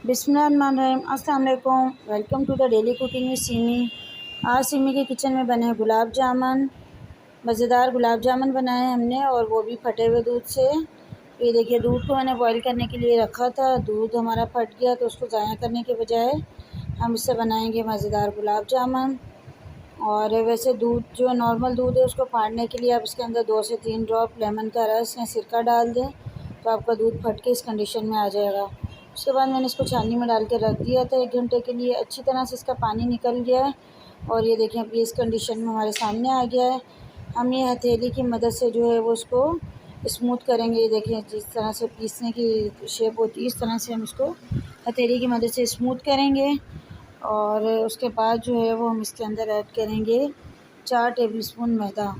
बिस्मिल्लाहिर्रहमानिर्रहीम। अस्सलाम वालेकुम। Welcome to the daily cooking with Simi. आज सिमी के किचन में बने गुलाब जामुन, मज़ेदार गुलाब जामुन बनाए हमने, और वो भी फटे हुए दूध से। ये देखिए, दूध को मैंने बॉईल करने के लिए रखा था, दूध हमारा फट गया, तो उसको ज़ाया करने के बजाय हम इससे बनाएंगे मज़ेदार गुलाब जामुन। और वैसे दूध जो नॉर्मल दूध है उसको फाड़ने के लिए आप इसके अंदर 2 से 3 ड्रॉप लेमन का रस या सिरका डाल दें, तो आपका दूध फट के इस कंडीशन में आ जाएगा। उसके बाद मैंने इसको छाननी में डाल के रख दिया था 1 घंटे के लिए। अच्छी तरह से इसका पानी निकल गया है और ये देखें अब ये इस कंडीशन में हमारे सामने आ गया है। हम ये हथेली की मदद से जो है वो उसको स्मूथ करेंगे। ये देखें, जिस तरह से पीसने की शेप होती है इस तरह से हम इसको हथेली की मदद से स्मूथ करेंगे। और उसके बाद जो है वो हम इसके अंदर ऐड करेंगे 4 टेबलस्पून मैदा।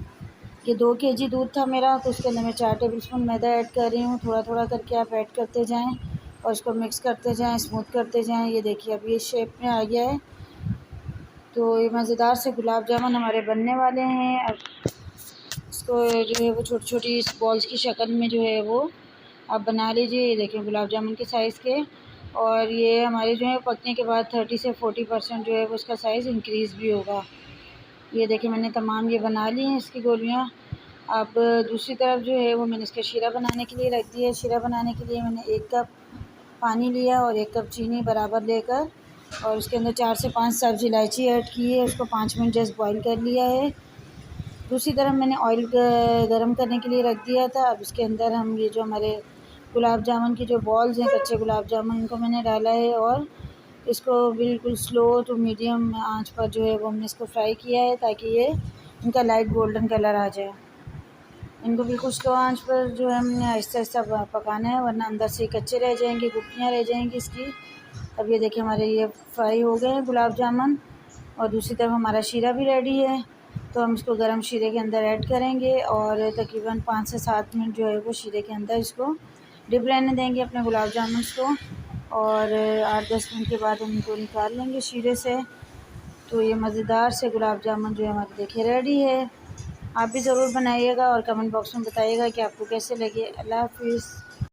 ये 2 केजी दूध था मेरा, तो उसके अंदर मैं 4 टेबलस्पून मैदा ऐड कर रही हूँ। थोड़ा थोड़ा करके आप ऐड करते जाएं और इसको मिक्स करते जाएं, स्मूथ करते जाएं। ये देखिए अब ये शेप में आ गया है। तो ये मज़ेदार से गुलाब जामुन हमारे बनने वाले हैं। अब इसको जो है वो छोटी छोटी बॉल्स की शक्ल में जो है वो आप बना लीजिए। ये देखें गुलाब जामुन के साइज़ के। और ये हमारे जो है पकने के बाद 30 से 40% जो है वो उसका साइज़ इंक्रीज़ भी होगा। ये देखिए मैंने तमाम ये बना ली हैं इसकी गोलियाँ। अब दूसरी तरफ जो है वो मैंने इसका शीरा बनाने के लिए रख दिया है। शीरा बनाने के लिए मैंने 1 कप पानी लिया और 1 कप चीनी बराबर लेकर, और उसके अंदर 4 से 5 सब्ज़ इलायची ऐड की है। उसको 5 मिनट जस्ट बॉईल कर लिया है। दूसरी तरफ मैंने ऑयल गरम करने के लिए रख दिया था। अब इसके अंदर हम ये जो हमारे गुलाब जामुन की जो बॉल्स हैं, कच्चे गुलाब जामुन, इनको मैंने डाला है और इसको बिल्कुल स्लो टू मीडियम आंच पर जो है वो हमने इसको फ्राई किया है, ताकि ये इनका लाइट गोल्डन कलर आ जाए। इनको बिल्कुल स्लो आंच पर जो है हमने आहिस्ता-आहिस्ता पकाना है, वरना अंदर से कच्चे रह जाएंगे, गुठलियाँ रह जाएंगी इसकी। अब ये देखिए हमारे ये फ्राई हो गए हैं गुलाब जामुन, और दूसरी तरफ हमारा शीरा भी रेडी है। तो हम इसको गरम शीरे के अंदर ऐड करेंगे और तकरीबन 5 से 7 मिनट जो है वो शीरे के अंदर इसको डिप रहने देंगे अपने गुलाब जामुन को। और 8-10 मिनट के बाद हम इनको निकाल लेंगे शीरे से। तो ये मज़ेदार से गुलाब जामुन जो है हमारे देखिए रेडी है। आप भी ज़रूर बनाइएगा और कमेंट बॉक्स में बताइएगा कि आपको कैसे लगे। अल्लाह हाफ़िज़।